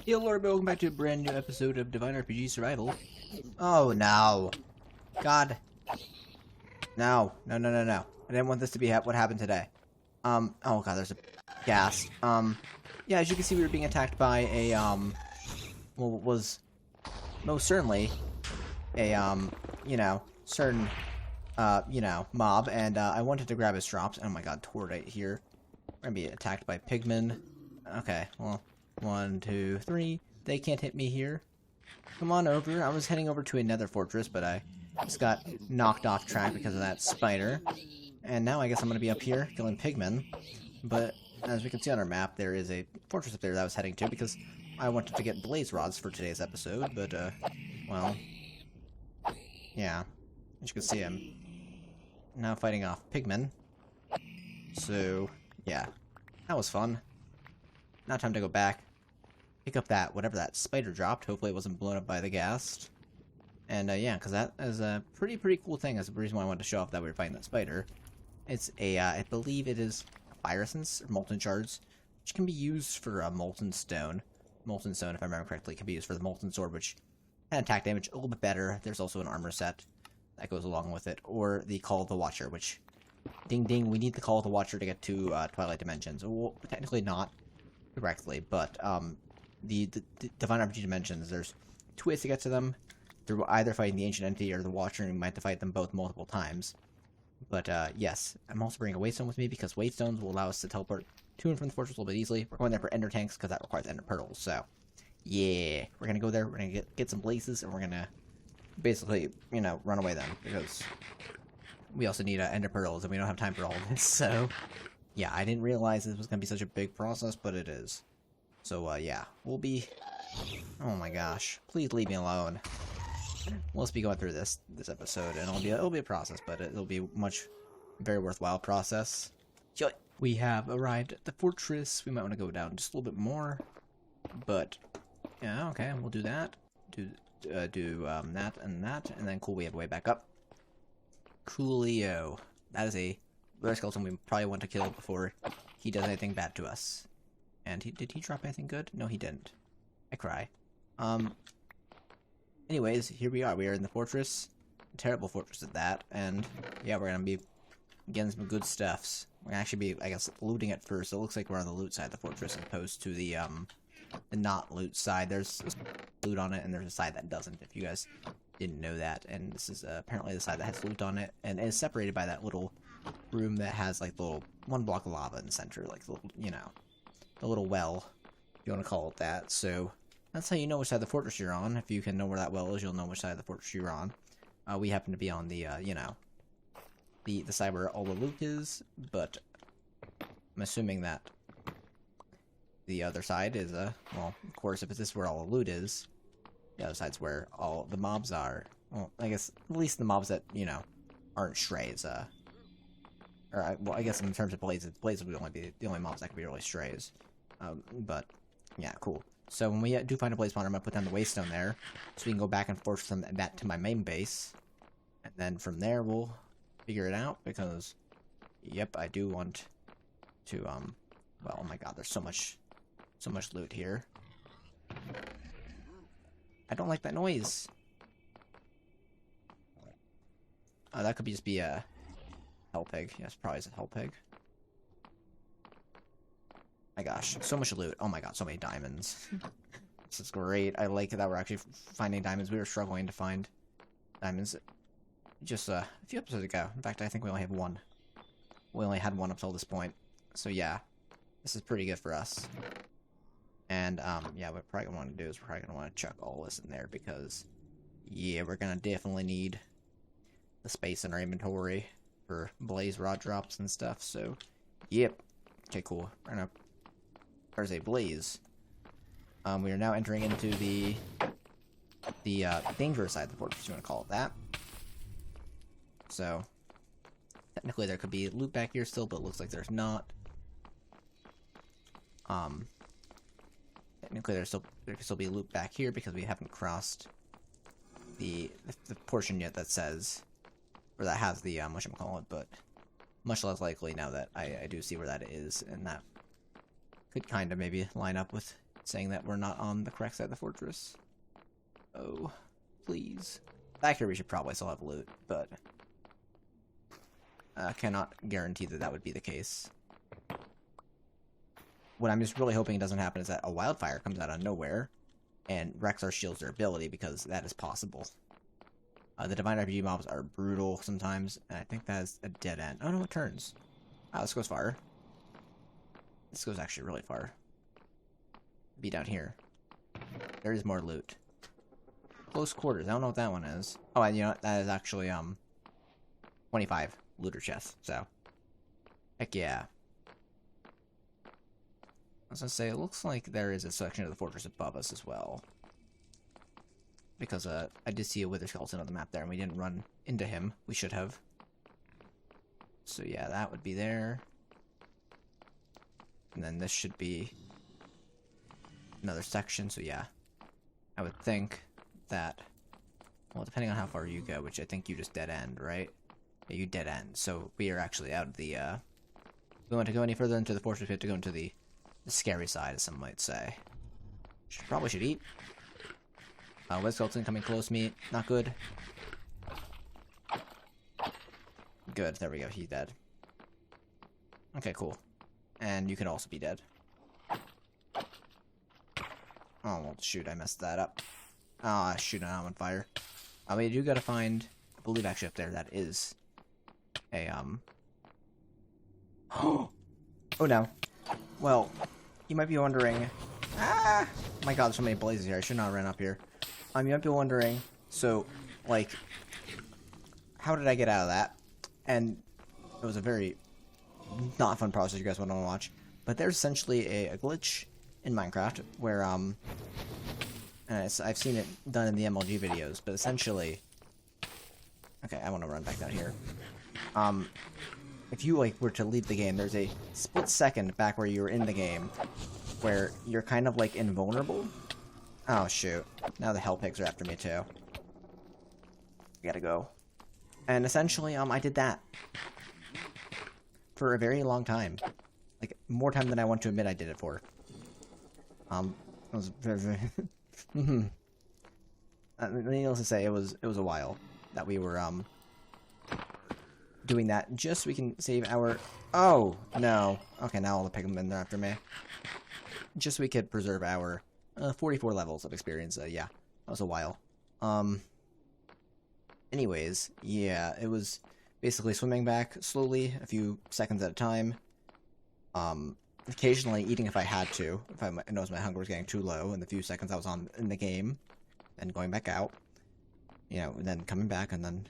Hello everybody, welcome back to a brand new episode of Divine RPG Survival. Oh no. God. No. No, no, no, no. I didn't want this to be what happened today. Oh god, there's a ghast. Yeah, as you can see we were being attacked by a, well, what was most certainly a, certain, mob, and, I wanted to grab his drops. Oh my god, Tordite here. We're gonna be attacked by pigmen. Okay, well, 1, 2, 3. They can't hit me here. Come on over. I was heading over to a nether fortress, but I just got knocked off track because of that spider. And now I guess I'm going to be up here killing pigmen. But as we can see on our map, there is a fortress up there that I was heading to because I wanted to get blaze rods for today's episode. But, well, yeah. As you can see, I'm now fighting off pigmen. So, yeah. That was fun. Now time to go back, pick up that, whatever that spider dropped. Hopefully it wasn't blown up by the ghast. And, yeah, because that is a pretty cool thing. That's the reason why I wanted to show off that we were fighting that spider. It's a, I believe it is fire essence, or molten shards, which can be used for molten stone. Molten stone, if I remember correctly, can be used for the molten sword, which can attack damage a little bit better. There's also an armor set that goes along with it, or the Call of the Watcher, which, ding ding, we need the Call of the Watcher to get to Twilight Dimensions. Well, technically not correctly, but the Divine RPG Dimensions, there's 2 ways to get to them. Through either fighting the Ancient Entity or the Watcher, and we might have to fight them both multiple times. But, yes, I'm also bringing a Waystone with me, because Waystones will allow us to teleport to and from the fortress a little bit easily. We're going there for Ender Tanks, because that requires Ender Pearls, so, yeah. We're gonna go there, we're gonna get some blazes, and we're gonna basically, run away then, because we also need Ender Pearls, and we don't have time for all of this, so, yeah, I didn't realize this was gonna be such a big process, but it is. So, yeah, we'll be... Oh my gosh, please leave me alone. We'll just be going through this episode, and it'll be a process, but it'll be very worthwhile process. We have arrived at the fortress. We might want to go down just a little bit more, but yeah, okay, we'll do that. Do that, and then cool. We have a way back up. Coolio. That is a rare skeleton we probably want to kill before he does anything bad to us. And did he drop anything good? No, he didn't. I cry. Anyways, here we are. We are in the fortress. A terrible fortress at that. And, yeah, we're gonna be getting some good stuffs. We're gonna actually be, I guess, looting it first. It looks like we're on the loot side of the fortress as opposed to the not loot side. There's loot on it, and there's a side that doesn't, if you guys didn't know that. And this is apparently the side that has loot on it, and it is separated by that little room that has, like, the little 1 block of lava in the center, like, the little, the little well, if you want to call it that. So that's how you know which side of the fortress you're on. If you can know where that well is, you'll know which side of the fortress you're on. We happen to be on the, the side where all the loot is, but I'm assuming that the other side is, well, of course, if this is where all the loot is, the other side's where all the mobs are. Well, I guess, at least the mobs that, aren't strays, well, I guess in terms of blazes would only be the only mobs that could be really strays. But, yeah, cool. So when we do find a blaze spawner, I'm going to put down the waystone there, so we can go back and forth from that to my main base. And then from there, we'll figure it out, because, yep, I do want to, well, oh my god, there's so much loot here. I don't like that noise. That could just be a hell pig. Yes, probably is a hell pig. My gosh, so much loot. Oh my god, so many diamonds. This is great. I like that we're actually finding diamonds. We were struggling to find diamonds just a few episodes ago. In fact, I think we only have 1. We only had 1 up till this point. So yeah, this is pretty good for us. And yeah, what we're probably gonna want to do is we're probably gonna want to chuck all this in there, because yeah, we're gonna definitely need the space in our inventory for blaze rod drops and stuff. So yep. Okay, cool. We're gonna... There's a blaze. We are now entering into the dangerous side of the fortress, if you want to call it that. So, technically there could be loot back here still, but it looks like there's not. Technically there could still be loot back here, because we haven't crossed the portion yet that says, or that has the, whatchamacallit, but much less likely now that I do see where that is, and that could kind of maybe line up with saying that we're not on the correct side of the fortress. Oh, please. Back here we should probably still have loot, but I cannot guarantee that that would be the case. What I'm just really hoping doesn't happen is that a wildfire comes out of nowhere and wrecks our shield's durability, because that is possible. The Divine RPG mobs are brutal sometimes, and I think that is a dead end. Oh no, it turns. Wow, this goes far. This goes actually really far. Be down here. There is more loot. Close quarters. I don't know what that one is. Oh, and you know what? That is actually 25 looter chests. So, heck yeah. I was gonna say, it looks like there is a section of the fortress above us as well. Because I did see a wither skeleton on the map there, and we didn't run into him. We should have. So yeah, that would be there. And then this should be another section. So yeah, I would think that, well, depending on how far you go, which I think you just dead end, right? Yeah, you dead end. So we are actually out of the, if we want to go any further into the fortress, we have to go into the scary side, as some might say. Probably should eat. Wither skeleton coming close, meat. Not good. Good, there we go, he's dead. Okay, cool. And you can also be dead. Oh, well, shoot, I messed that up. Ah, shoot, I'm on fire. We do gotta find, I believe actually up there, that is a, oh no. Well, you might be wondering, ah, my god, there's so many blazes here, I should not run up here. You might be wondering, so, like, how did I get out of that? And it was a very not fun process you guys want to watch. But there's essentially a glitch in Minecraft where, and I've seen it done in the MLG videos, but essentially, okay, I want to run back down here. If you, like, were to leave the game, there's a split second back where you were in the game where you're kind of, like, invulnerable. Oh, shoot. Now the hell pigs are after me, too. I gotta go. And essentially, I did that. For a very long time. Like, more time than I want to admit I did it for. It was very, very... needless to say, it was a while that we were, doing that, just so we can save our... Oh, no. Okay, now all the pigmen are after me. Just so we could preserve our 44 levels of experience. Yeah, that was a while. Anyways, yeah, it was basically swimming back slowly, a few seconds at a time. Occasionally eating if I had to, if I noticed my hunger was getting too low in the few seconds I was in the game, then going back out, you know, and then coming back, and then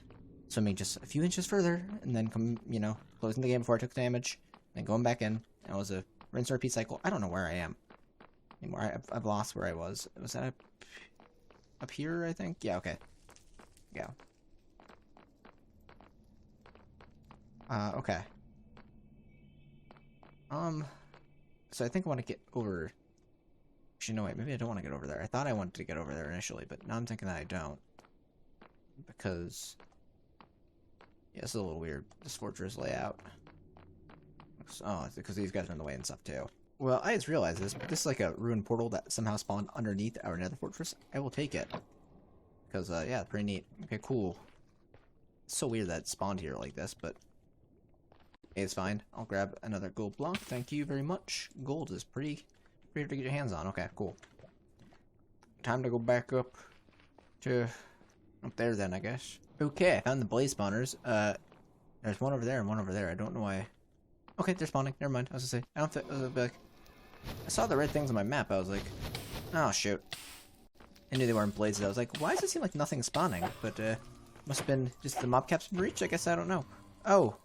swimming just a few inches further, and then closing the game before I took damage, then going back in. It was a rinse and repeat cycle. I don't know where I am anymore. I've lost where I was. Was that up here, I think? Yeah, okay. Yeah. Okay. So I think I want to get over... Actually, no, wait, maybe I don't want to get over there. I thought I wanted to get over there initially, but now I'm thinking that I don't. Because... yeah, this is a little weird, this fortress layout. Oh, it's because these guys are in the way and stuff, too. Well, I just realized this, but this is like a ruined portal that somehow spawned underneath our nether fortress. I will take it. Because, yeah, pretty neat. Okay, cool. It's so weird that it spawned here like this, but... it's fine. I'll grab another gold block. Thank you very much. Gold is pretty hard to get your hands on. Okay, cool. Time to go back up to up there then, I guess. Okay, I found the blaze spawners. There's one over there and one over there. I don't know why. Okay, they're spawning. Never mind. I was gonna say, I don't think. I saw the red things on my map. I was like, oh shoot. I knew they weren't blazes. I was like, why does it seem like nothing's spawning? But must have been just the mob caps breach. I guess I don't know. Oh.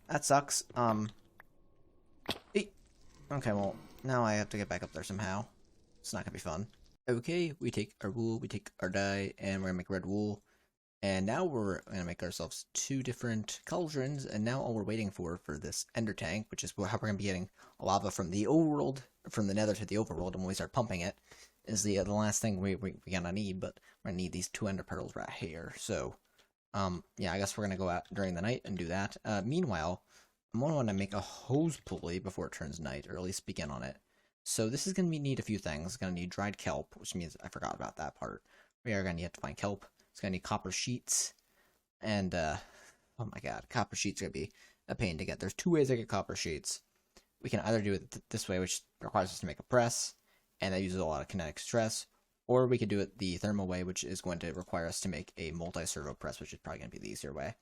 That sucks. Okay, well, now I have to get back up there somehow. It's not gonna be fun. Okay, we take our wool, we take our dye, and we're gonna make red wool. And now we're gonna make ourselves 2 different cauldrons, and now all we're waiting for this ender tank, which is how we're gonna be getting lava from the overworld, from the nether to the overworld, and when we start pumping it, is the last thing we gonna need, but we're gonna need these 2 ender pearls right here, so... yeah, I guess we're gonna go out during the night and do that. Meanwhile, I'm gonna want to make a hose pulley before it turns night, or at least begin on it. So this is going to need a few things. It's going to need dried kelp, which means I forgot about that part. We are going to have to find kelp. It's going to need copper sheets. And, oh my god, copper sheets are going to be a pain to get. There's two ways to get copper sheets. We can either do it this way, which requires us to make a press, and that uses a lot of kinetic stress, or we could do it the thermal way, which is going to require us to make a multi-servo press, which is probably going to be the easier way.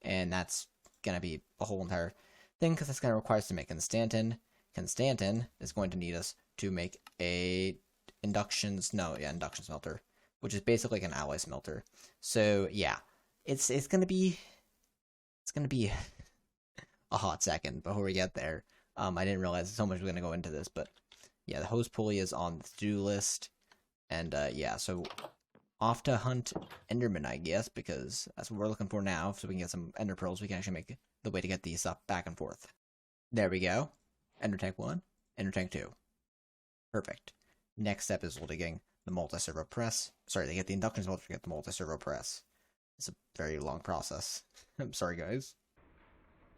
And that's going to be a whole entire thing, because that's going to require us to make Constantin. Constantin is going to need us to make a induction smelter, which is basically like an alloy smelter. So yeah, it's gonna be a hot second before we get there. I didn't realize so much was gonna go into this, but yeah, the hose pulley is on the to-do list, and yeah, so off to hunt Enderman, I guess, because that's what we're looking for now. So we can get some Ender pearls. We can actually make the way to get these up back and forth. There we go. Ender tank 1, Ender tank 2. Perfect. Next step is digging the multi-servo press. Sorry, they get the induction smelter to get the multi-servo press. It's a very long process. I'm sorry, guys.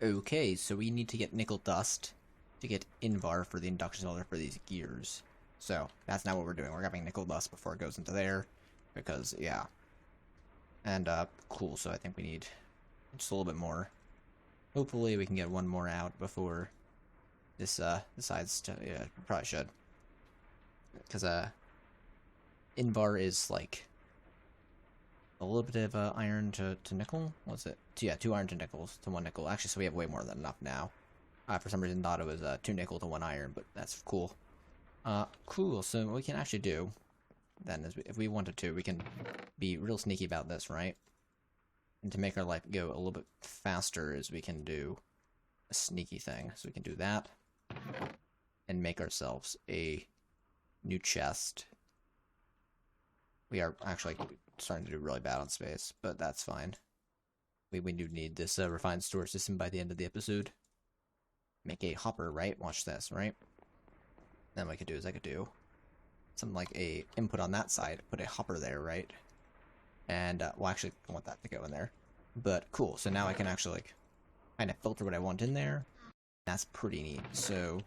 Okay, so we need to get nickel dust to get Invar for the induction smelter for these gears. So, that's not what we're doing. We're grabbing nickel dust before it goes into there. Because, yeah. And, cool, so I think we need just a little bit more. Hopefully we can get one more out before this, decides to, yeah, probably should. Because, Invar is, like, a little bit of, iron to nickel? What's it? Yeah, 2 iron to nickels to 1 nickel. Actually, so we have way more than enough now. For some reason thought it was, 2 nickel to 1 iron, but that's cool. Cool, so what we can actually do, then, is if we wanted to, we can be real sneaky about this, right? And to make our life go a little bit faster is we can do a sneaky thing. So we can do that, and make ourselves a new chest. We are actually starting to do really bad on space, but that's fine. We do need this refined storage system by the end of the episode. Make a hopper, right? Watch this, right? Then what I could do is I could do something like a input on that side, put a hopper there, right? And, well, actually, I want that to go in there. But, cool, so now I can actually, like, kind of filter what I want in there. That's pretty neat, so,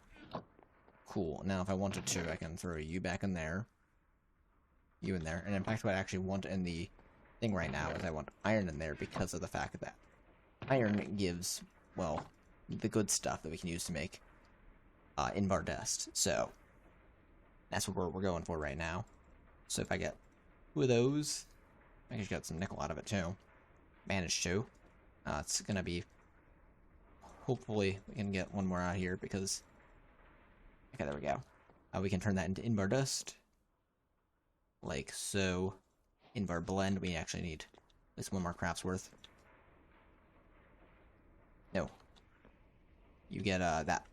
cool. Now, if I wanted to, I can throw you back in there. You in there. And in fact, what I actually want in the thing right now is I want iron in there because of the fact that iron gives, well, the good stuff that we can use to make Invar dust. So, that's what we're going for right now. So if I get 2 of those, I can get some nickel out of it too. Managed to. It's gonna be, hopefully we can get one more out here because, okay, there we go. We can turn that into Invar dust. Like so. Invar blend, we actually need at least 1 more craft's worth. No. You get that.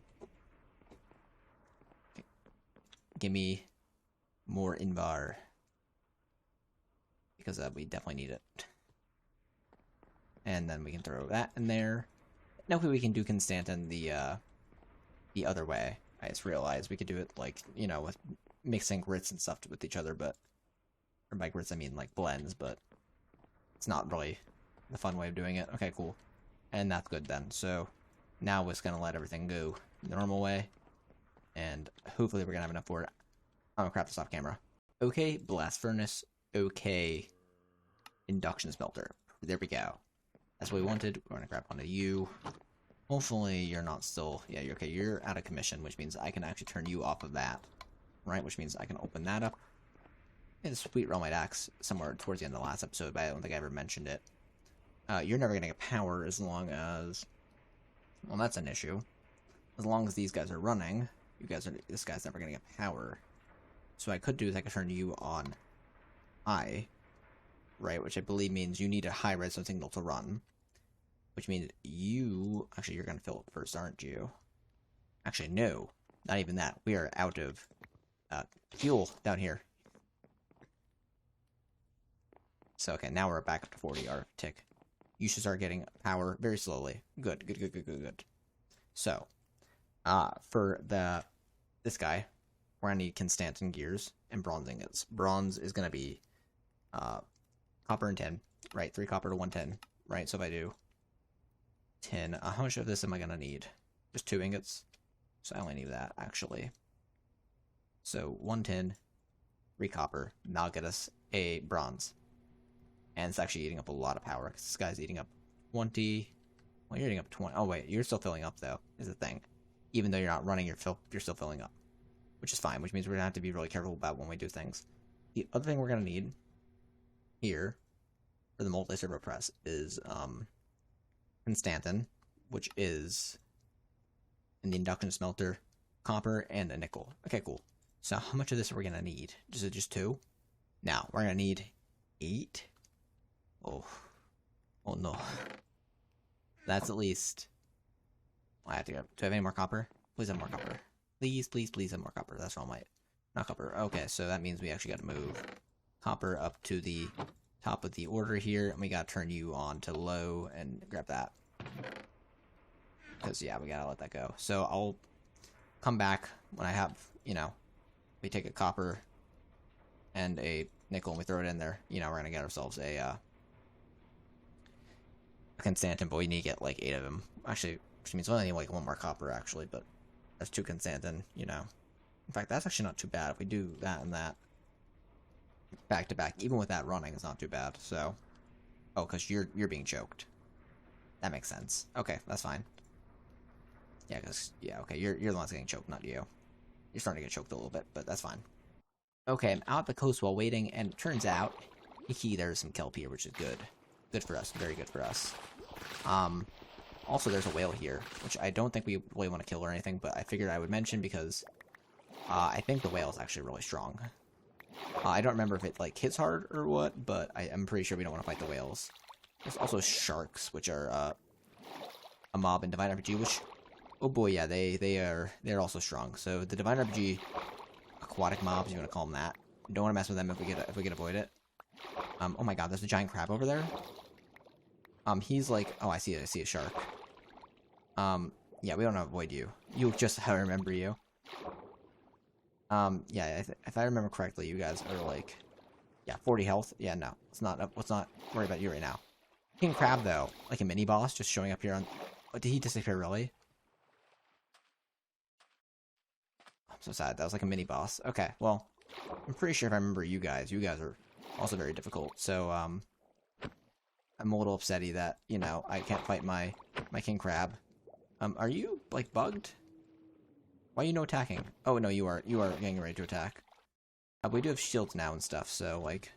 Give me more Invar. Because we definitely need it. And then we can throw that in there. Now we can do Constantin the other way. I just realized we could do it like, you know, with mixing grits and stuff with each other, but, or by grits I mean like blends, but it's not really the fun way of doing it. Okay, cool. And that's good then. So now we're just gonna let everything go the normal way, and hopefully we're gonna have enough for it. I'm gonna craft this off camera. Okay, blast furnace. Okay, induction smelter. There we go. That's what we wanted. We're gonna grab onto you. Hopefully you're not still, yeah, you're okay. You're out of commission, which means I can actually turn you off of that, right? Which means I can open that up. And sweet Realmite Axe somewhere towards the end of the last episode, but I don't think I ever mentioned it. You're never gonna get power as long as, well, that's an issue. As long as these guys are running, this guy's never gonna get power. So what I could do is I could turn you on high, right? Which I believe means you need a high redstone signal to run. Which means you, actually you're gonna fill up first, aren't you? Actually, no. Not even that. We are out of fuel down here. So, okay, now we're back up to 40 our tick. You should start getting power very slowly. Good, good, good, good, good, good. So, for this guy, we're gonna need Constantin gears and bronze ingots. Bronze is gonna be copper and tin, right? 3 copper to 1 tin, right? So if I do 10, how much of this am I gonna need? Just 2 ingots. So I only need that actually. So 1 tin, 3 copper. And that'll get us a bronze. And it's actually eating up a lot of power, because this guy's eating up 20. Well, you're eating up 20. Oh, wait, you're still filling up, though, is the thing. Even though you're not running, you're still filling up. Which is fine, which means we're going to have to be really careful about when we do things. The other thing we're going to need here for the multi-servo press is Constantin, which is in the induction smelter, copper, and a nickel. Okay, cool. So how much of this are we going to need? Is it just 2? Now, we're going to need 8. Oh no. That's at least... I have to go. Do I have any more copper? Please have more copper. Please, please, please have more copper. That's all my... Not copper. Okay, so that means we actually got to move copper up to the top of the order here, and we got to turn you on to low and grab that. Because, yeah, we got to let that go. So I'll come back when I have, we take a copper and a nickel and we throw it in there. We're going to get ourselves a Constantin, but we need to get like 8 of them. Actually, which means we only need like 1 more copper, actually, but that's 2 Constantin, In fact, that's actually not too bad. If we do that and that back to back, even with that running, it's not too bad. So, oh, because you're being choked. That makes sense. Okay, that's fine. Yeah, okay, you're the one that's getting choked, not you. You're starting to get choked a little bit, but that's fine. Okay, I'm out at the coast while waiting, and it turns out, there's some kelp here, which is good. Good for us, very good for us. Also, there's a whale here, which I don't think we really want to kill or anything, but I figured I would mention because I think the whale is actually really strong. I don't remember if it like hits hard or what, but I'm pretty sure we don't want to fight the whales. There's also sharks, which are a mob in Divine RPG, which, oh boy, yeah, they're also strong. So the Divine RPG aquatic mobs, you want to call them that. Don't want to mess with them if we can avoid it. Oh my god, there's a giant crab over there. He's like, oh, I see a shark. Yeah, we don't avoid you. You just how I remember you. Yeah, if I remember correctly, you guys are like, yeah, 40 health. Yeah, no, let's not worry about you right now. King Crab, though, like a mini boss, just showing up here on. Oh, did he disappear really? I'm so sad. That was like a mini boss. Okay, well, I'm pretty sure if I remember you guys are also very difficult. So, I'm a little upsetty that I can't fight my King Crab. Are you like bugged? Why are you no attacking? Oh no, you are getting ready to attack. We do have shields now and stuff, so like,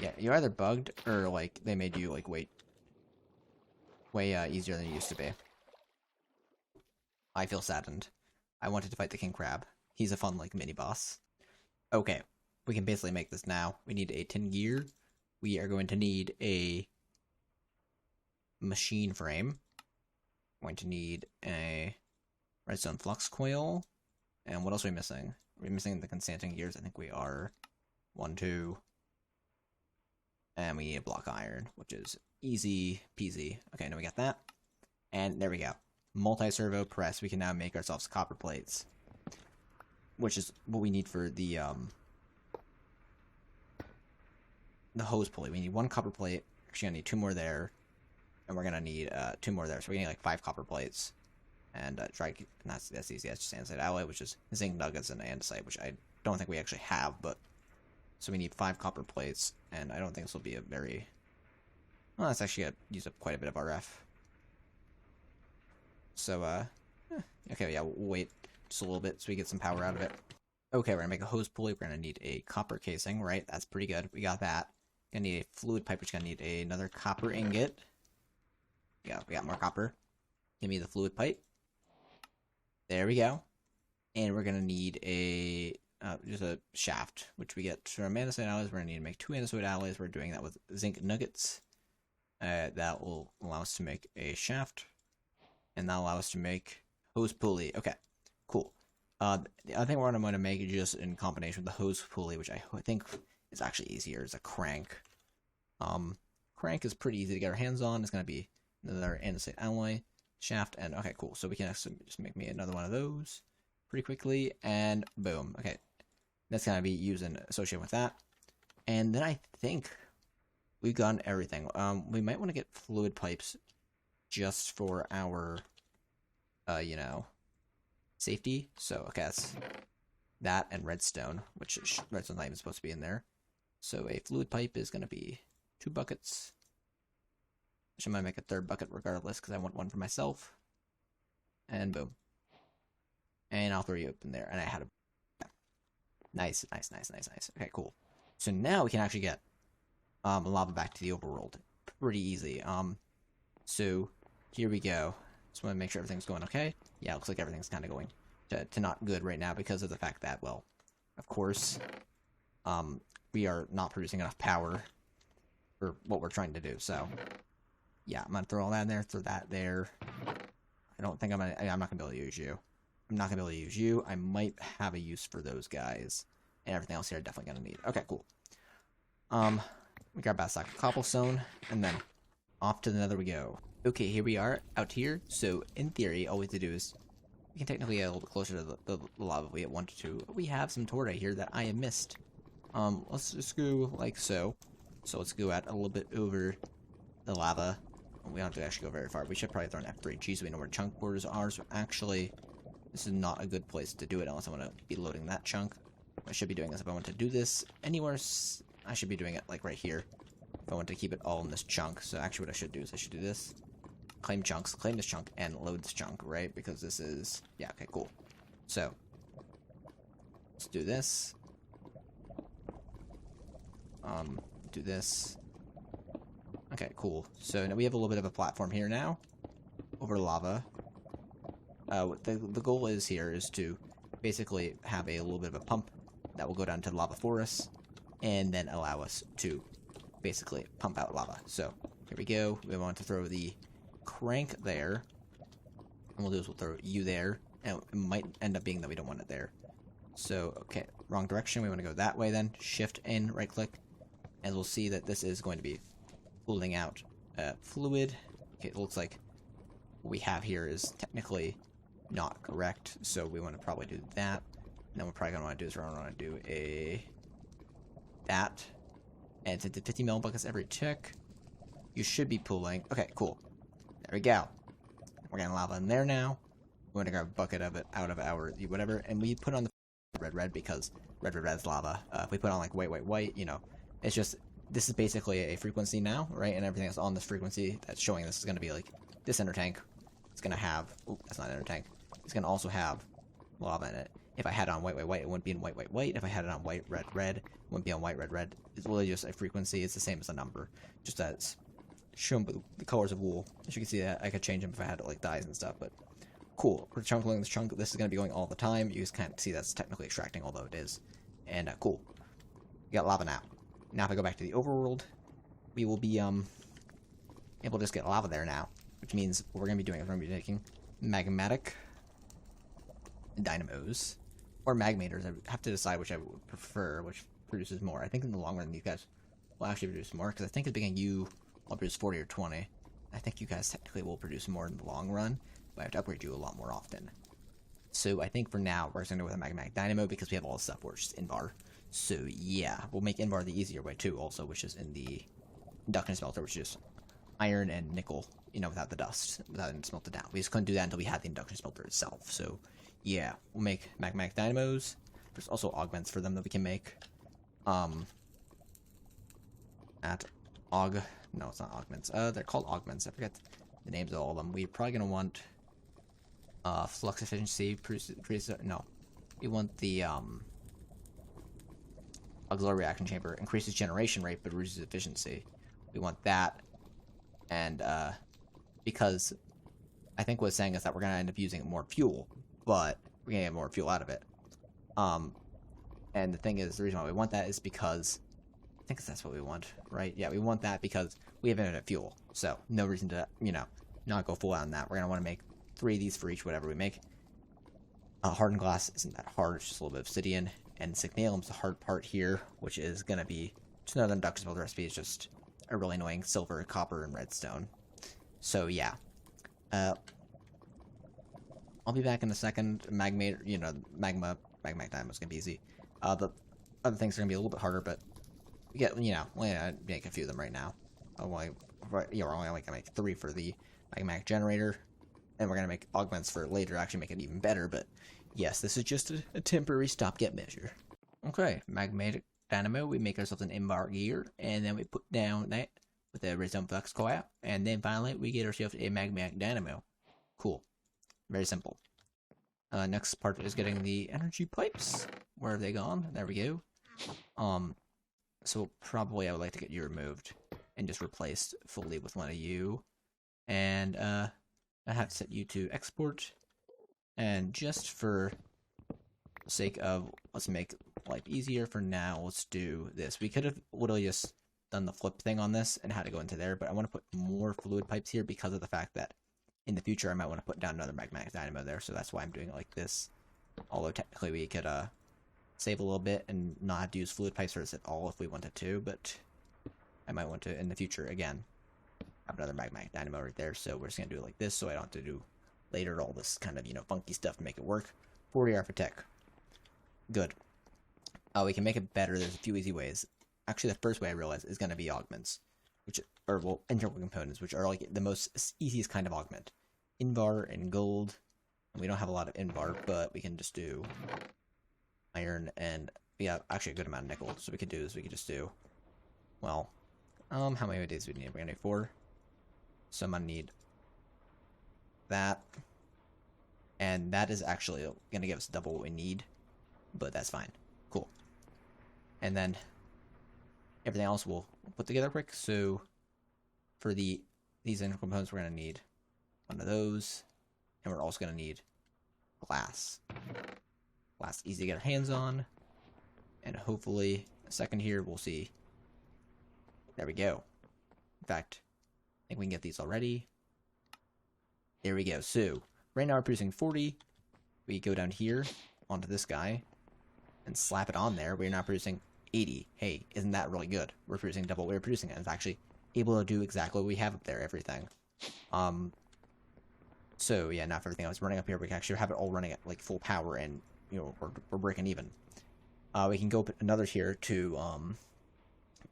yeah, you're either bugged or like they made you like way easier than you used to be. I feel saddened. I wanted to fight the King Crab. He's a fun like mini boss. Okay, we can basically make this now. We need a tin gear. We are going to need a machine frame. Going to need a redstone flux coil. And what else are we missing? Are we missing the Constantin gears? I think we are. 1, 2. And we need a block iron, which is easy peasy. Okay, now we got that. And there we go. Multi-servo press. We can now make ourselves copper plates. Which is what we need for the hose pulley. We need 1 copper plate. Actually, gonna need 2 more there. And we're gonna need 2 more there. So we're gonna need like 5 copper plates. And that's easy. That's just andesite alloy, which is zinc nuggets and andesite, which I don't think we actually have, but so we need 5 copper plates, and I don't think this will be a very well, that's actually gonna use up quite a bit of RF. So okay, yeah, we'll wait just a little bit so we get some power out of it. Okay, we're gonna make a hose pulley. We're gonna need a copper casing, right? That's pretty good. We got that. Gonna need a fluid pipe, which is gonna need another copper ingot. Yeah, we got more copper. Give me the fluid pipe. There we go. And we're gonna need just a shaft, which we get from andesite alloys. We're gonna need to make 2 andesite alloys. We're doing that with zinc nuggets. That will allow us to make a shaft, and that'll allow us to make hose pulley. Okay, cool. The other thing we're going to make just in combination with the hose pulley, which I think is actually easier, is a crank. Crank is pretty easy to get our hands on. It's going to be another andesite alloy shaft, and okay, cool. So we can actually just make me another one of those pretty quickly, and boom. Okay, that's going to be used and associated with that. And then I think we've gotten everything. We might want to get fluid pipes just for our, safety. So, okay, that's that and redstone, which redstone's not even supposed to be in there. So a fluid pipe is going to be 2 buckets. Which I might make a 3rd bucket regardless, because I want one for myself. And boom. And I'll throw you up in there. And I had a... Nice. Okay, cool. So now we can actually get lava back to the overworld. Pretty easy. So here we go. Just want to make sure everything's going okay. Yeah, looks like everything's kind of going to not good right now because of the fact that, well, of course, we are not producing enough power for what we're trying to do. So, yeah, I'm gonna throw all that in there, throw that there. I'm not gonna be able to use you. I'm not gonna be able to use you. I might have a use for those guys, and everything else here I'm definitely gonna need. Okay, cool. We grab a sack of cobblestone, and then off to the nether we go. Okay, here we are, out here. So, in theory, all we have to do is, we can technically get a little bit closer to the lava if we wanted to. We have some torta here that I have missed. Let's just go like so. So let's go at a little bit over the lava. We don't have to actually go very far. We should probably throw an F3G so we know where chunk borders are. So actually, this is not a good place to do it unless I want to be loading that chunk. I should be doing this if I want to do this anywhere. I should be doing it like right here if I want to keep it all in this chunk. So actually what I should do is I should do this. Claim chunks, claim this chunk, and load this chunk, right? Because this is... Yeah, okay, cool. So, let's do this. Do this. Okay, cool. So now we have a little bit of a platform here now. Over lava. The goal is here is to basically have a little bit of a pump that will go down to the lava forest and then allow us to basically pump out lava. So, here we go. We want to throw the crank there, and we'll throw you there, and it might end up being that we don't want it there. So, okay, wrong direction. We want to go that way then. Shift in, right click, and we'll see that this is going to be pulling out fluid. Okay, it looks like what we have here is technically not correct, so we want to probably do that. And then we're probably going to want to do is we're going to want to do that, and to 50 million buckets every tick. You should be pulling. Okay, cool. There we go. We're getting lava in there now. We're gonna grab a bucket of it out of our whatever, and we put on the red because red's lava. If we put on like white, you know, it's just this is basically a frequency now, right? And everything that's on this frequency that's showing this is gonna be like this ender tank. It's gonna have. Oh, that's not ender tank. It's gonna also have lava in it. If I had it on white, it wouldn't be in white. If I had it on white, red, it wouldn't be on white, red. It's literally just a frequency. It's the same as a number, just that it's shown by the colors of wool. As you can see, that I could change them if I had like dyes and stuff, but cool. We're chunking this chunk. This is going to be going all the time. You just can't see that's technically extracting, although it is. And cool. We got lava now. Now if I go back to the overworld, we will be able to just get lava there now, which means what we're going to be doing is we're going to be taking magmatic dynamos or magmators. I have to decide which I would prefer, which produces more. I think in the long run these guys will actually produce more, because I think at the beginning I'll produce 40 or 20. I think you guys technically will produce more in the long run, but I have to upgrade you a lot more often. So I think for now, we're just going to go with a magmatic dynamo because we have all the stuff where it's just Invar. So yeah, we'll make Invar the easier way too also, which is in the induction smelter, which is iron and nickel, you know, without the dust, without it smelted down. We just couldn't do that until we had the induction smelter itself. So yeah, we'll make magmatic dynamos. There's also augments for them that we can make. No, it's not augments. They're called augments. I forget the names of all of them. We're probably gonna want flux efficiency. No, we want the auxiliary reaction chamber. Increases generation rate but reduces efficiency. We want that, and because I think what it's saying is that we're gonna end up using more fuel, but we're gonna get more fuel out of it. And the thing is, the reason why we want that is because I think that's what we want, right? Yeah, we want that because we have infinite fuel. So, no reason to, you know, not go full out on that. We're going to want to make 3 of these for each whatever we make. Hardened glass isn't that hard. It's just a little bit of obsidian. And signalum's the hard part here, which is going to be just another induction smelter recipe. It's just a really annoying silver, copper, and redstone. So, yeah. I'll be back in a second. Magmatic dynamo is going to be easy. The other things are going to be a little bit harder, but we get, you know, we're going to make a few of them right now. We're only going to make 3 for the magmatic generator. and we're gonna make augments for later, actually make it even better, but yes, this is just a temporary stopgap measure. Okay, magmatic dynamo, we make ourselves an invar gear, and then we put down that with a redstone flux coil, and then finally we get ourselves a magmatic dynamo. Cool. Very simple. Next part is getting the energy pipes. Where have they gone? There we go. So probably I would like to get you removed and just replaced fully with one of you. And I have to set you to export. And just for the sake of, let's make life easier for now, let's do this. We could have literally just done the flip thing on this and had to go into there, but I want to put more fluid pipes here because of the fact that in the future I might want to put down another magmatic dynamo there, so that's why I'm doing it like this. Although technically we could save a little bit and not have to use fluid pipes for this at all if we wanted to, but I might want to in the future again have another magmatic dynamo right there, so we're just gonna do it like this so I don't have to do later all this kind of, you know, funky stuff to make it work. 40R for tech. Good. We can make it better. There's a few easy ways. Actually, the first way I realized is going to be augments, which are, well, integral components, which are like the most easiest kind of augment. Invar and gold. And we don't have a lot of invar, but we can just do iron, and we have actually a good amount of nickel. So we could do is we could just do, well, how many days do we need? We're gonna need 4. So I'm gonna need that, and that is actually gonna give us double what we need, but that's fine. Cool. And then everything else we'll put together quick. So for these integral components, we're gonna need one of those, and we're also gonna need glass. Glass, easy to get our hands on, and hopefully a second here we'll see. There we go. In fact, I think we can get these already. There we go. So right now we're producing 40. We go down here onto this guy and slap it on there. We're now producing 80. Hey, isn't that really good? We're producing double what we're producing, and it's actually able to do exactly what we have up there, everything. So yeah, now if everything else running up here, we can actually have it all running at like full power, and you know, we're breaking even. We can go put another tier to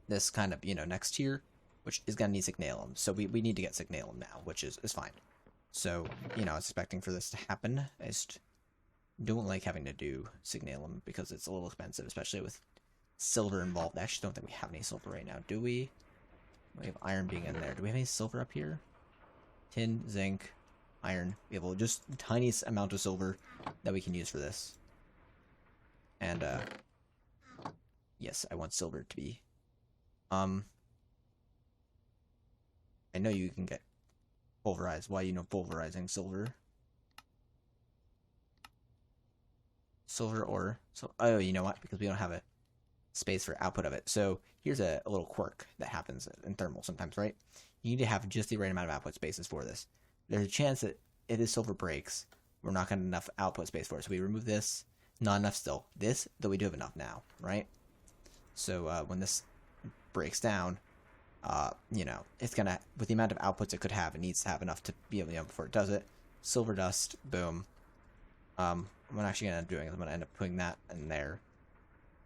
this kind of, you know, next tier, which is gonna need signalum. So we need to get signalum now, which is fine. So, you know, I was expecting for this to happen. I just don't like having to do signalum because it's a little expensive, especially with silver involved. I actually don't think we have any silver right now, do we? We have iron being in there. Do we have any silver up here? Tin, zinc, iron. We have just the tiniest amount of silver that we can use for this. And, yes, I want silver to be. I know you can get pulverized. Why, you know, pulverizing silver? Silver ore. So, oh, you know what? Because we don't have a space for output of it. So here's a little quirk that happens in thermal sometimes, right? You need to have just the right amount of output spaces for this. There's a chance that if this silver breaks, we're not going to have enough output space for it. So we remove this. Not enough still. This, though, we do have enough now, right? So when this breaks down, you know, it's gonna, with the amount of outputs it could have, it needs to have enough to be able to, you know, before it does it. Silver dust, boom. What I'm actually gonna end up doing is I'm gonna end up putting that in there,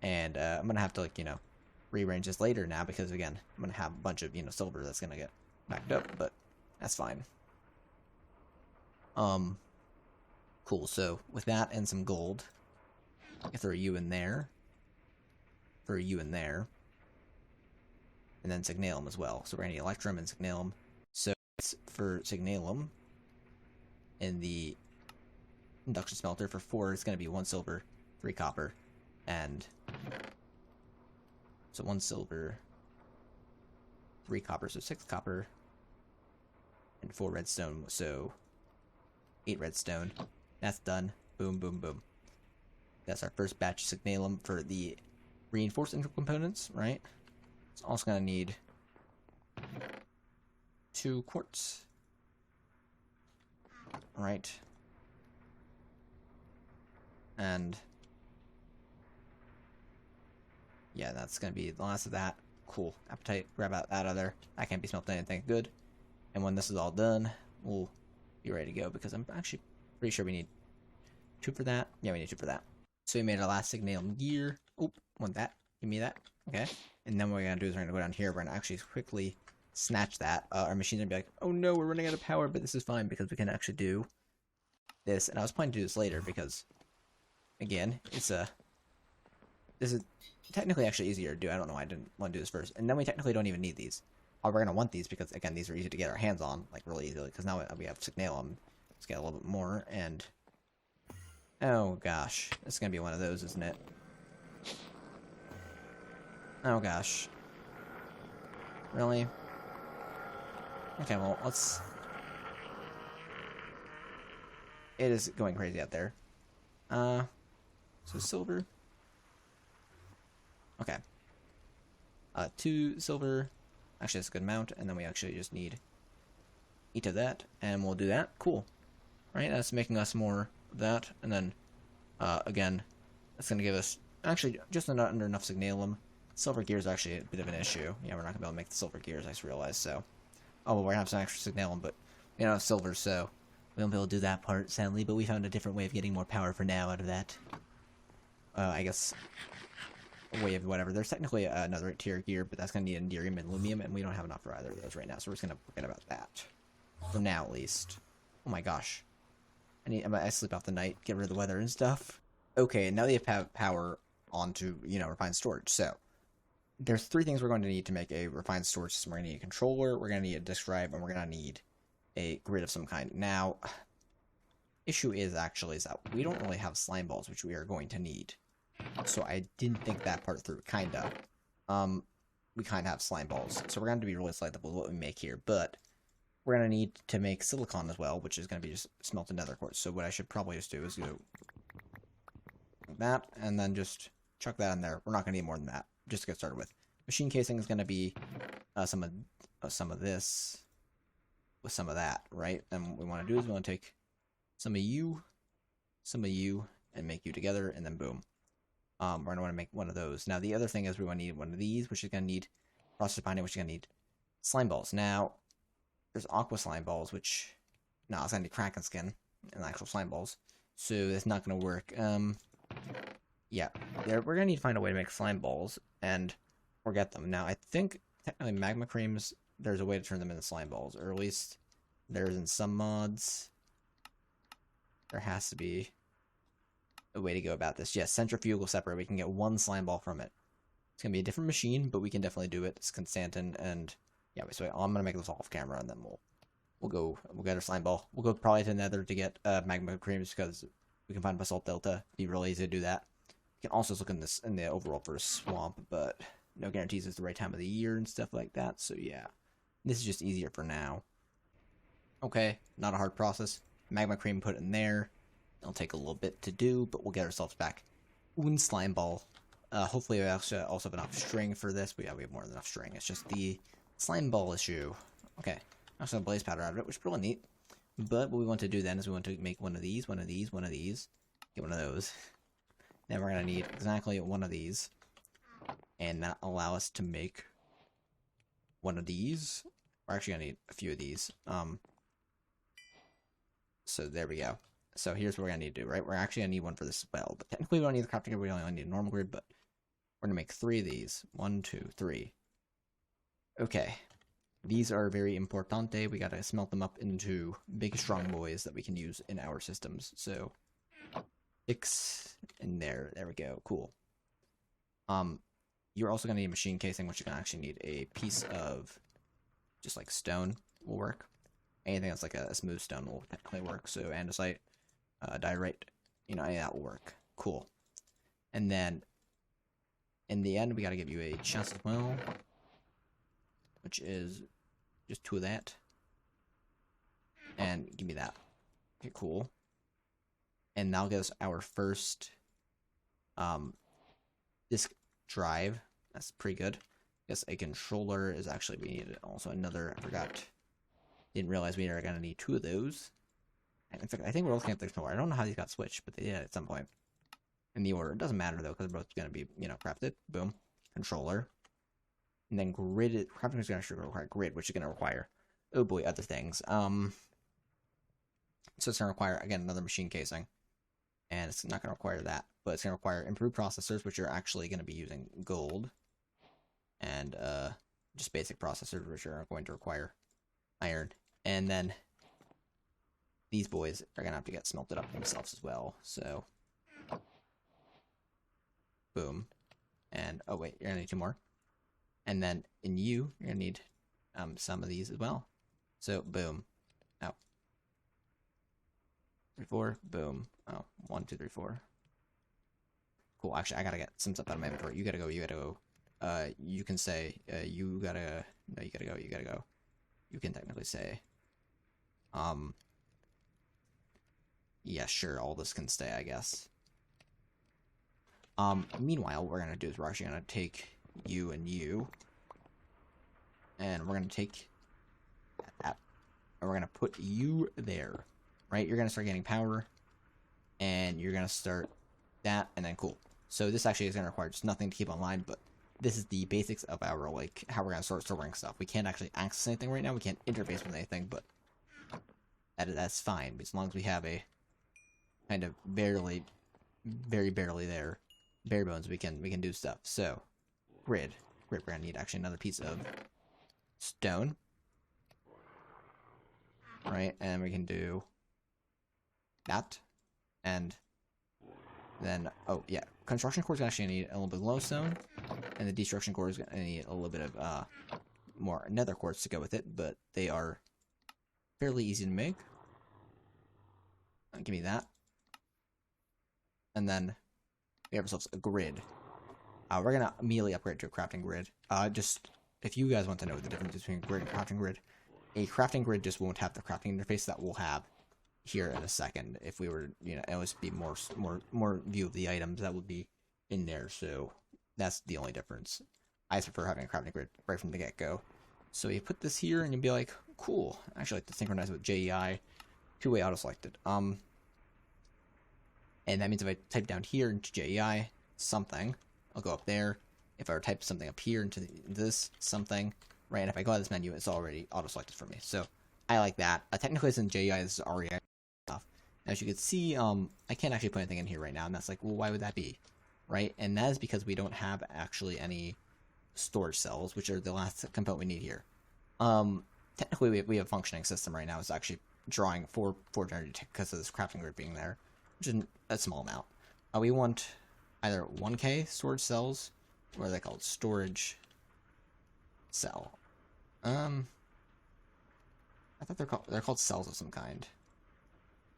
and I'm gonna have to, like, you know, rearrange this later now because again I'm gonna have a bunch of, you know, silver that's gonna get backed up, but that's fine. Cool. So with that and some gold, I can throw you in there, throw you in there. And then signalum as well. So we're going to need electrum and signalum. So for signalum, in the induction smelter for 4, it's going to be 1 silver, 3 copper, and so 1 silver, 3 copper, so 6 copper, and 4 redstone, so 8 redstone. That's done. Boom, boom, boom. That's our first batch of signalum for the reinforced integral components, right? It's also going to need 2 quartz. Right. And yeah, that's going to be the last of that. Cool. Appetite, grab out that other. That can't be smelted anything good. And when this is all done, we'll be ready to go because I'm actually pretty sure we need 2 for that. Yeah, we need 2 for that. So we made our last signalum gear. Oh, want that. Give me that. Okay. And then what we're going to do is we're going to go down here. We're going to actually quickly snatch that, our machine's gonna be like, oh no, we're running out of power, but this is fine because we can actually do this. And I was planning to do this later because, again, this is technically actually easier to do. I don't know why I didn't want to do this first. And then we technically don't even need these. Oh, we're gonna want these because, again, these are easy to get our hands on, like really easily, because now we have Signalum. Let's get a little bit more, and oh gosh, it's gonna be one of those, isn't it? Oh gosh. Really? Okay, well, let's... It is going crazy out there. So silver. Okay. 2 silver. Actually, that's a good amount, and then we actually just need 8 of that, and we'll do that. Cool. Right, that's making us more of that, and then, again, that's gonna give us, actually, just under enough Signalum. Silver gear is actually a bit of an issue. Yeah, we're not gonna be able to make the silver gears, I just realized, so. Oh, well, we're gonna have some extra Signalum, but, you know, silver, so we won't be able to do that part, sadly, but we found a different way of getting more power for now out of that. I guess, a way of whatever. There's technically another tier gear, but that's gonna need Enderium and Lumium, and we don't have enough for either of those right now, so we're just gonna forget about that. For now, at least. Oh my gosh. I sleep off the night, get rid of the weather and stuff. Okay, now they have power onto, you know, refined storage, so. There's 3 things we're going to need to make a refined storage system. We're going to need a controller, we're going to need a disk drive, and we're going to need a grid of some kind. Now, issue is that we don't really have slime balls, which we are going to need. So I didn't think that part through, kinda. We kinda have slime balls, so we're going to be really selective with what we make here, but we're going to need to make silicon as well, which is going to be just smelted nether quartz. So what I should probably just do is go like that, and then just chuck that in there. We're not going to need more than that, just to get started with. Machine casing is going to be some of this with some of that, right? And what we want to do is we want to take some of you, and make you together, and then boom. We're going to want to make one of those. Now, the other thing is we want to need one of these, which is going to need process binding, which is going to need slime balls. Now, there's aqua slime balls, which, no, it's going to need Kraken skin and actual slime balls. So that's not going to work. Yeah, we're going to need to find a way to make slime balls and or get them. Now, I think technically magma creams, there's a way to turn them into slime balls, or at least there's in some mods. There has to be a way to go about this. Yes, centrifugal separator. We can get 1 slime ball from it. It's going to be a different machine, but we can definitely do it. It's Constantin, and yeah, so I'm going to make this off camera, and then we'll get our slime ball. We'll go probably to Nether to get magma creams, because we can find Basalt Delta. It'd be really easy to do that. You can also look in the overall for a swamp, but no guarantees it's the right time of the year and stuff like that, so yeah. This is just easier for now. Okay, not a hard process. Magma cream put in there. It'll take a little bit to do, but we'll get ourselves back one slime ball. Hopefully we also have enough string for this, but yeah, we have more than enough string. It's just the slime ball issue. Okay, I'm just gonna blaze powder out of it, which is really neat. But what we want to do then is we want to make one of these, get one of those. Then we're gonna need exactly one of these, and that allow us to make one of these. We're actually gonna need a few of these. So there we go. So here's what we're gonna need to do, right? We're actually gonna need one for this as well, but technically we don't need the crafting grid, we only need a normal grid, but we're gonna make 3 of these. 1, 2, 3. Okay. These are very importante. We gotta smelt them up into big strong boys that we can use in our systems. So 6 in there. There we go. Cool. You're also gonna need machine casing, which you're gonna actually need a piece of just like stone will work. Anything that's like a smooth stone will technically work. So andesite, diorite, you know, that will work. Cool. And then in the end, we gotta give you a chest as well, which is just 2 of that. And give me that. Okay, cool. And that'll get us our first disk drive. That's pretty good. I guess a controller is actually, we need also another, I forgot. Didn't realize we are going to need 2 of those. And in fact, I think we're looking at the controller. I don't know how these got switched, but they did at some point. In the order. It doesn't matter, though, because they're both going to be, you know, crafted. Boom. Controller. And then grid. Crafting is going to require grid, which is going to require, oh boy, other things. So it's going to require, again, another machine casing. And it's not going to require that. But it's going to require improved processors, which are actually going to be using gold. And, just basic processors, which are going to require iron. And then these boys are going to have to get smelted up themselves as well. So, boom. And, oh wait, you're going to need 2 more. And then in you're going to need some of these as well. So, boom. Oh. 3, 4, boom. Oh, 1, 2, 3, 4. Cool, actually, I gotta get some stuff out of my inventory. You gotta go, you gotta go. You can say, you gotta, no, you gotta go, you gotta go. You can technically say, yeah, sure, all this can stay, I guess. Meanwhile, what we're gonna do is we're actually gonna take you, and we're gonna take that, and we're gonna put you there, right? You're gonna start getting power, and you're gonna start that, and then cool. So this actually is gonna require just nothing to keep online, but this is the basics of our, like, how we're gonna start storing stuff. We can't actually access anything right now, we can't interface with anything, but that's fine, as long as we have a kind of barely, very barely there, bare bones, we can do stuff. So, grid. We're gonna need actually another piece of stone. Right, and we can do that. And then, oh yeah, construction core is actually gonna need a little bit of glowstone, and the destruction core is gonna need a little bit of more nether quartz to go with it, but they are fairly easy to make. Give me that. And then we have ourselves a grid. We're gonna immediately upgrade to a crafting grid. Just if you guys want to know the difference between grid and crafting grid, a crafting grid just won't have the crafting interface that we'll have here in a second. If we were, you know, it would be more view of the items that would be in there. So that's the only difference. I just prefer having a crafting grid right from the get-go. So you put this here, and you'll be like, cool. I actually like to synchronize with JEI, two-way auto-selected. And that means if I type down here into JEI something, I'll go up there. If I were to type something up here into this something, right? And if I go out of this menu, it's already auto-selected for me. So I like that. Technically, it's in JEI. This is REI stuff. As you can see, I can't actually put anything in here right now, and that's like, well, why would that be, right? And that is because we don't have actually any storage cells, which are the last component we need here. Technically, we have a functioning system right now. It's actually drawing 4 energy because of this crafting grid being there, which is a small amount. We want either 1K storage cells, or are they called? Storage cell. I thought they're called cells of some kind.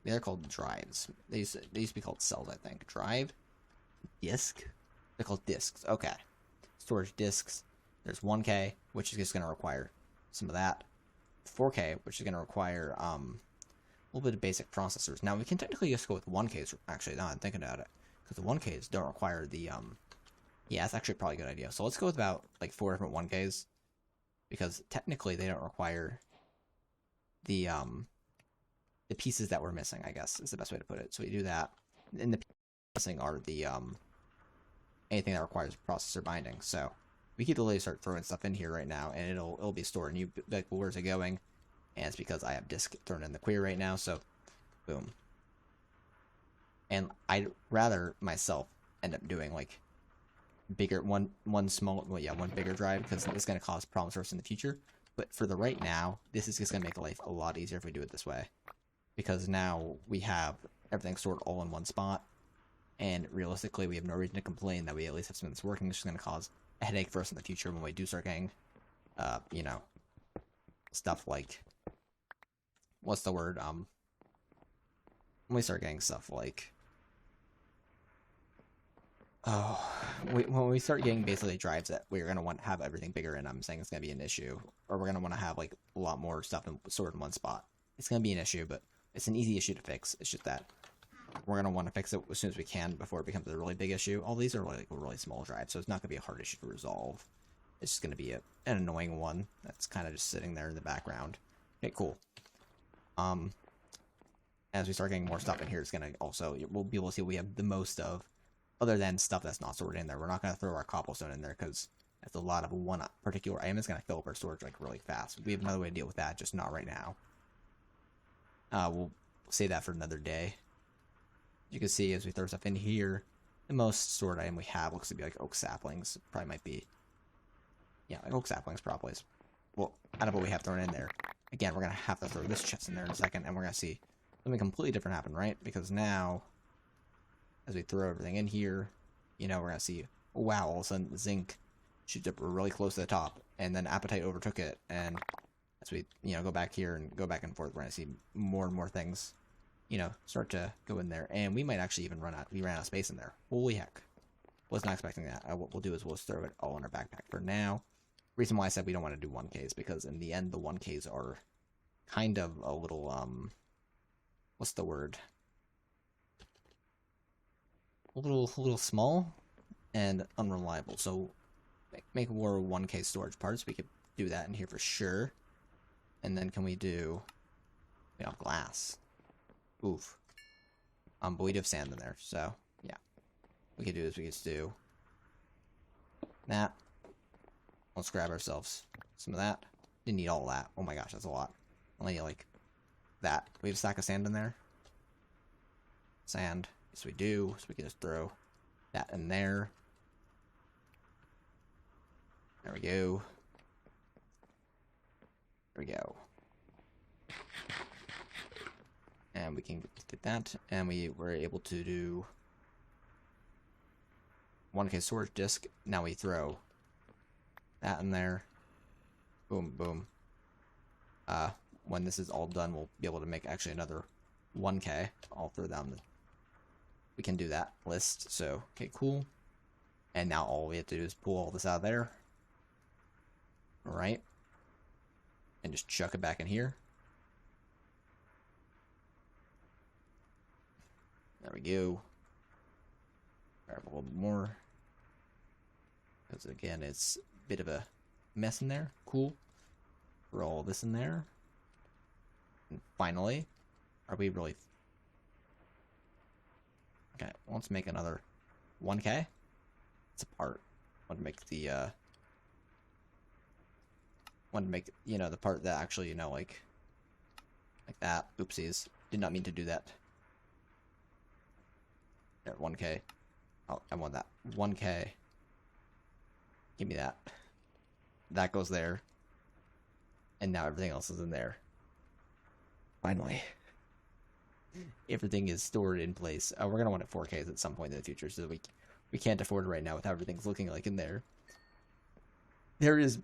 Yeah, they're called drives. They used to be called cells, I think. Drive, disk. They're called disks. Okay, storage disks. There's 1K, which is just going to require some of that. 4K, which is going to require a little bit of basic processors. Now we can technically just go with 1Ks. Actually, now I'm thinking about it, because the 1Ks don't require the yeah, that's actually probably a good idea. So let's go with about like 4 different 1Ks, because technically they don't require the pieces that we're missing, I guess is the best way to put it. So we do that, and the pieces missing are the anything that requires processor binding. So we could literally start throwing stuff in here right now, and it'll be stored. And you be like, well, where's it going? And it's because I have disk thrown in the query right now. So boom. And I'd rather myself end up doing like bigger one bigger drive, because it's going to cause problems for us in the future. But for the right now, this is just going to make life a lot easier if we do it this way, because now we have everything stored all in one spot, and realistically we have no reason to complain that we at least have something that's working. It's just going to cause a headache for us in the future when we do start getting you know, stuff like, what's the word, when we start getting stuff like, when we start getting basically drives that we're going to want to have everything bigger in, I'm saying it's going to be an issue. Or we're going to want to have like a lot more stuff stored in one spot. It's going to be an issue, but it's an easy issue to fix. It's just that we're going to want to fix it as soon as we can before it becomes a really big issue. All these are like a really small drive, so it's not going to be a hard issue to resolve. It's just going to be an annoying one that's kind of just sitting there in the background. Okay, cool. As we start getting more stuff in here, it's going to also, we'll be able to see what we have the most of, other than stuff that's not stored in there. We're not going to throw our cobblestone in there, because that's a lot of one particular item. It's going to fill up our storage like really fast. We have another way to deal with that, just not right now. We'll save that for another day. You can see as we throw stuff in here, the most stored item we have looks to be like oak saplings. Probably might be Yeah, like oak saplings probably. Well, I don't know what we have thrown in there. Again, we're gonna have to throw this chest in there in a second, and we're gonna see something completely different happen, right? Because now, as we throw everything in here, you know, we're gonna see, oh, wow, all of a sudden zinc shoots up really close to the top, and then apatite overtook it, and as we, you know, go back here and go back and forth, we're gonna see more and more things, you know, start to go in there, and we might actually even we ran out of space in there. Holy heck. Was not expecting that. What we'll do is we'll just throw it all in our backpack for now. Reason why I said we don't want to do 1Ks, because in the end, the 1Ks are kind of a little, what's the word? A little small and unreliable. So make more 1K storage parts. We could do that in here for sure. And then can we do, you know, glass? Oof. But we do have sand in there, so yeah. What we could do is we could do that. Let's grab ourselves some of that. Didn't need all that. Oh my gosh, that's a lot. Only like that. We have a stack of sand in there. Sand. Yes, we do. So we can just throw that in there. There we go. There we go. And we can get that. And we were able to do 1K storage disk. Now we throw that in there. Boom, boom. When this is all done, we'll be able to make actually another 1K. I'll throw down the... We can do that list. So, okay, cool. And now all we have to do is pull all this out of there. Alright. And just chuck it back in here. There we go. Grab a little bit more. Because again, it's a bit of a mess in there. Cool. Throw all this in there. And finally, are we really... Okay, let's make another 1K. It's a part. I want to make the, want to make, you know, the part that actually, you know, like that. Oopsies. Did not mean to do that. There, 1K. Oh, I want that. 1K. Give me that. That goes there. And now everything else is in there. Finally. Everything is stored in place. We're going to want it 4Ks at some point in the future, so we can't afford it right now with how everything's looking like in there. There is,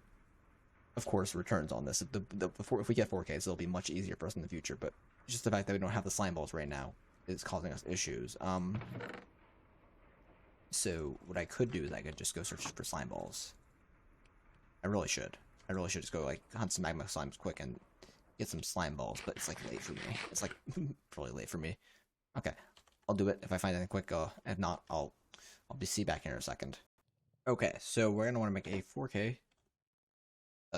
of course, returns on this. If we get 4Ks, it'll be much easier for us in the future, but just the fact that we don't have the slime balls right now is causing us issues. So what I could do is I could just go search for slime balls. I really should. I really should just go, like, hunt some magma slimes quick and get some slime balls, but it's, like, late for me. It's, like, really late for me. Okay. I'll do it if I find anything quick. If not, I'll see back here in a second. Okay, so we're going to want to make a 4K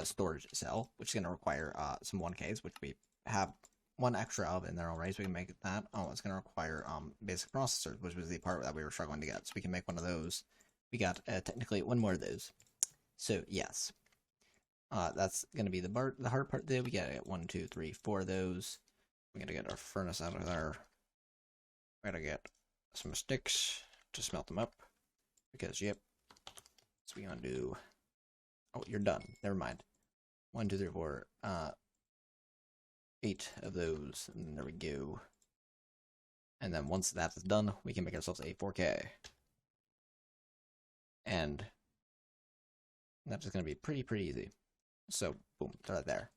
storage cell, which is going to require some 1Ks, which we have one extra of in there already, so we can make that. Oh, it's going to require basic processors, which was the part that we were struggling to get, so we can make one of those. We got technically one more of those. So, yes. That's going to be the hard part there. We got to get 1, 2, 3, 4 of those. We're going to get our furnace out of there. We're going to get some sticks to smelt them up. Because, yep. So we're going to do... Oh, you're done. Never mind. 1, 2, 3, 4. 8 of those. And there we go. And then once that's done, we can make ourselves a 4K. And that's just going to be pretty easy. So, boom, throw that there.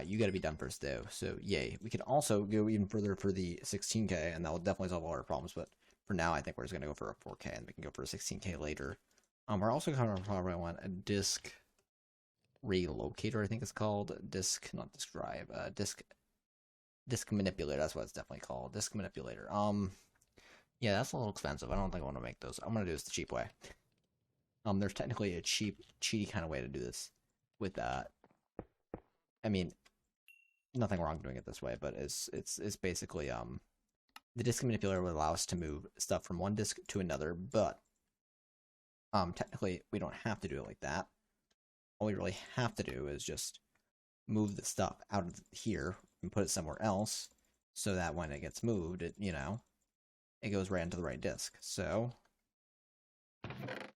You got to be done first, though. So, yay. We could also go even further for the 16K, and that will definitely solve all our problems. But for now, I think we're just going to go for a 4K, and we can go for a 16K later. We're also going to probably want a disk relocator, I think it's called. Not disk drive. Disk manipulator. That's what it's definitely called. Disk manipulator. Yeah, that's a little expensive. I don't think I want to make those. I'm going to do this the cheap way. There's technically a cheaty kind of way to do this. With I mean, nothing wrong doing it this way, but it's basically the disk manipulator would allow us to move stuff from one disk to another, but technically we don't have to do it like that. All we really have to do is just move the stuff out of here and put it somewhere else, so that when it gets moved, it it goes right into the right disk. So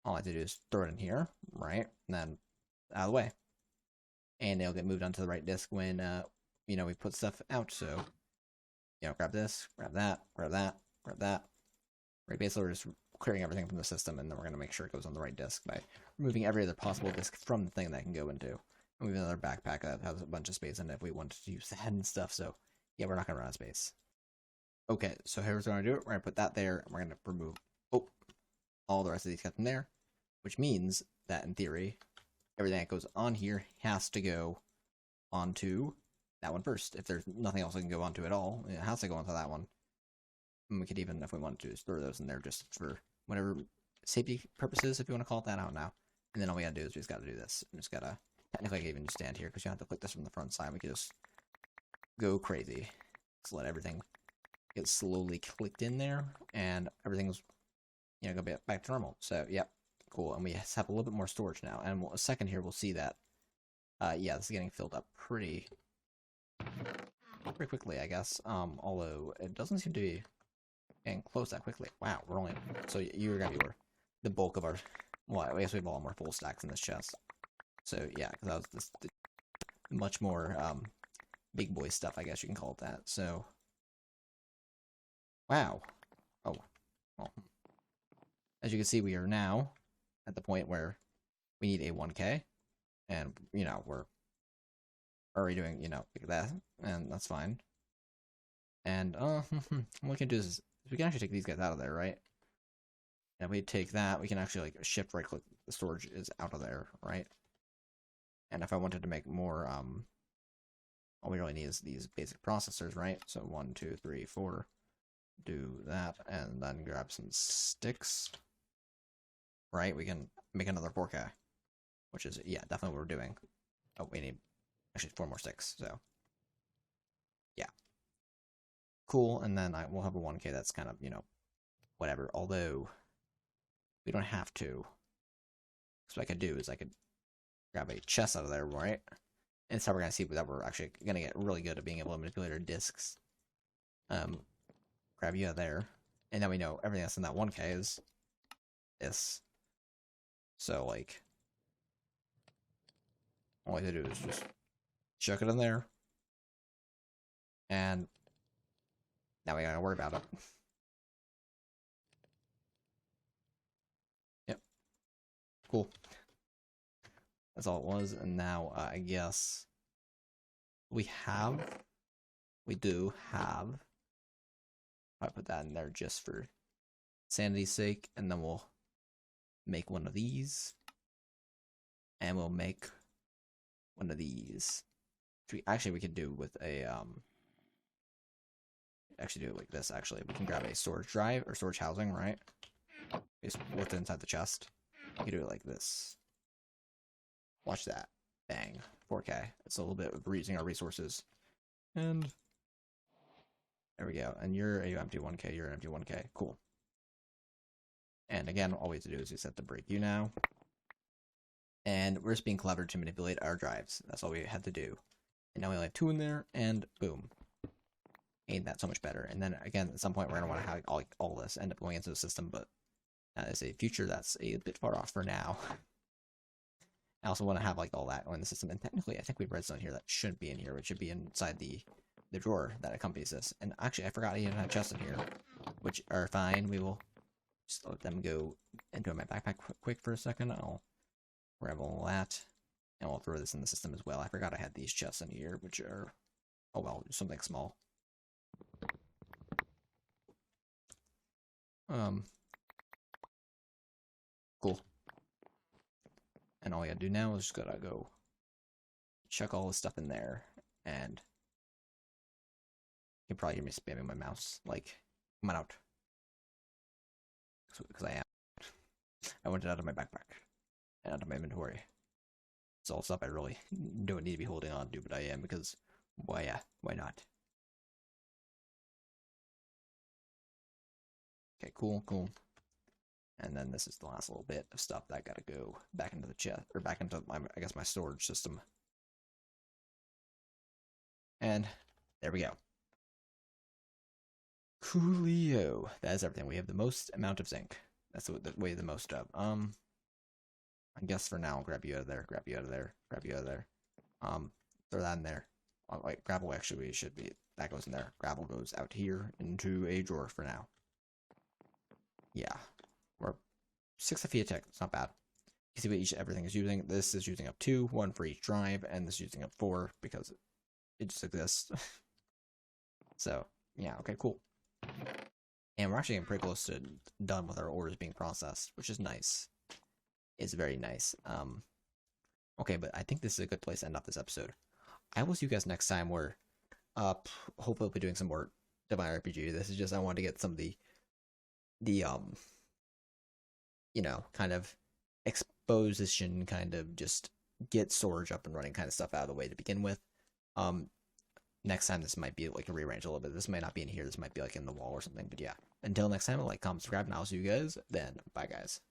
all I have to do is throw it in here, right, and then out of the way. And they'll get moved onto the right disk when, we put stuff out. So, grab this, grab that, grab that, grab that. Right, basically we're just clearing everything from the system, and then we're going to make sure it goes on the right disk by removing every other possible disk from the thing that can go into. And we have another backpack that has a bunch of space in it if we wanted to use that and stuff, so yeah, we're not going to run out of space. Okay, so here's what we're going to do. We're going to put that there, and we're going to remove all the rest of these guys from there, which means that, in theory, everything that goes on here has to go onto that one first. If there's nothing else that can go onto at all, it has to go onto that one. And we could even, if we wanted to, just throw those in there just for whatever safety purposes, if you want to call it that, I don't know. And then all we gotta do is we just gotta do this. We just gotta, technically I can even just stand here because you have to click this from the front side. We can just go crazy. Just let everything get slowly clicked in there, and everything's, go back to normal. So, yep, cool. And we have a little bit more storage now. And a second here, we'll see that, yeah, this is getting filled up pretty quickly, I guess. Although it doesn't seem to be getting close that quickly. Wow, we're only, so you're gonna be the bulk of our, well, I guess we have a lot more full stacks in this chest. So yeah, because that was the much more big boy stuff, I guess you can call it that. So, wow. Oh, well. As you can see, we are now at the point where we need a 1K, and we're already doing like that, and that's fine. And what we can do is we can actually take these guys out of there, right? And if we take that, we can actually like shift right click, the storage is out of there, right? And if I wanted to make more, all we really need is these basic processors, right? So 1, 2, 3, 4, do that, and then grab some sticks, right? We can make another 4K, which is, yeah, definitely what we're doing. Oh, we need actually 4 more sticks, so yeah. Cool, and then we'll have a 1K that's kind of, whatever, although we don't have to. So what I could do is I could grab a chest out of there, right? And so we're going to see that we're actually going to get really good at being able to manipulate our discs. Grab you out of there, and then we know everything that's in that 1K is this. So, like, all we have to do is just chuck it in there, and now we gotta worry about it. Yep. Cool. That's all it was, and now, I guess we do have, I put that in there just for sanity's sake, and then we'll make one of these, and we'll make one of these. We could do with a, actually do it like this, actually. We can grab a storage drive, or storage housing, right? Just put it inside the chest. We can do it like this. Watch that. Bang. 4K. It's a little bit of using our resources. And there we go. And you're a empty 1K, you're an empty 1K. Cool. And again, all we have to do is we set the break you now. And we're just being clever to manipulate our drives. That's all we had to do. And now we only have 2 in there, and boom. Ain't that so much better? And then again, at some point, we're going to want to have all this end up going into the system, but that is a future that's a bit far off for now. I also want to have like all that in the system, and technically, I think we have redstone here that shouldn't be in here. It should be inside the drawer that accompanies this. And actually, I forgot I even had chests in here, which are fine. We will just let them go into my backpack quick for a second. I'll grab all that, and we'll throw this in the system as well. I forgot I had these chests in here, which are, oh well, something small. Cool. And all we gotta do now is just gotta go chuck all this stuff in there, and you can probably hear me spamming my mouse, like, come on out. Because I am. I want it out of my backpack, and out of my inventory. It's all stuff I really don't need to be holding on to, but I am, because, why not? Okay, cool. And then this is the last little bit of stuff that gotta go back into the chest, or back into my, I guess, my storage system. And there we go. Coolio. That is everything. We have the most amount of zinc. That's the way the most of. I guess for now, I'll grab you out of there, grab you out of there, grab you out of there. Throw that in there. Oh, wait, gravel actually should be, that goes in there. Gravel goes out here into a drawer for now. Yeah, we're 6 feet attack. It's not bad. You see what everything is using. This is using up 2, 1 for each drive, and this is using up 4 because it just exists. So yeah, okay, cool. And we're actually getting pretty close to done with our orders being processed, which is nice. It's very nice. Okay, but I think this is a good place to end off this episode. I will see you guys next time where hopefully I'll be doing some more Divine RPG. This is just I wanted to get some of the kind of exposition, kind of just get storage up and running kind of stuff out of the way to begin with. Next time this might be like a rearrange a little bit. This might not be in here. This might be like in the wall or something. But yeah, until next time, like, comment, subscribe, and I'll see you guys then. Bye, guys.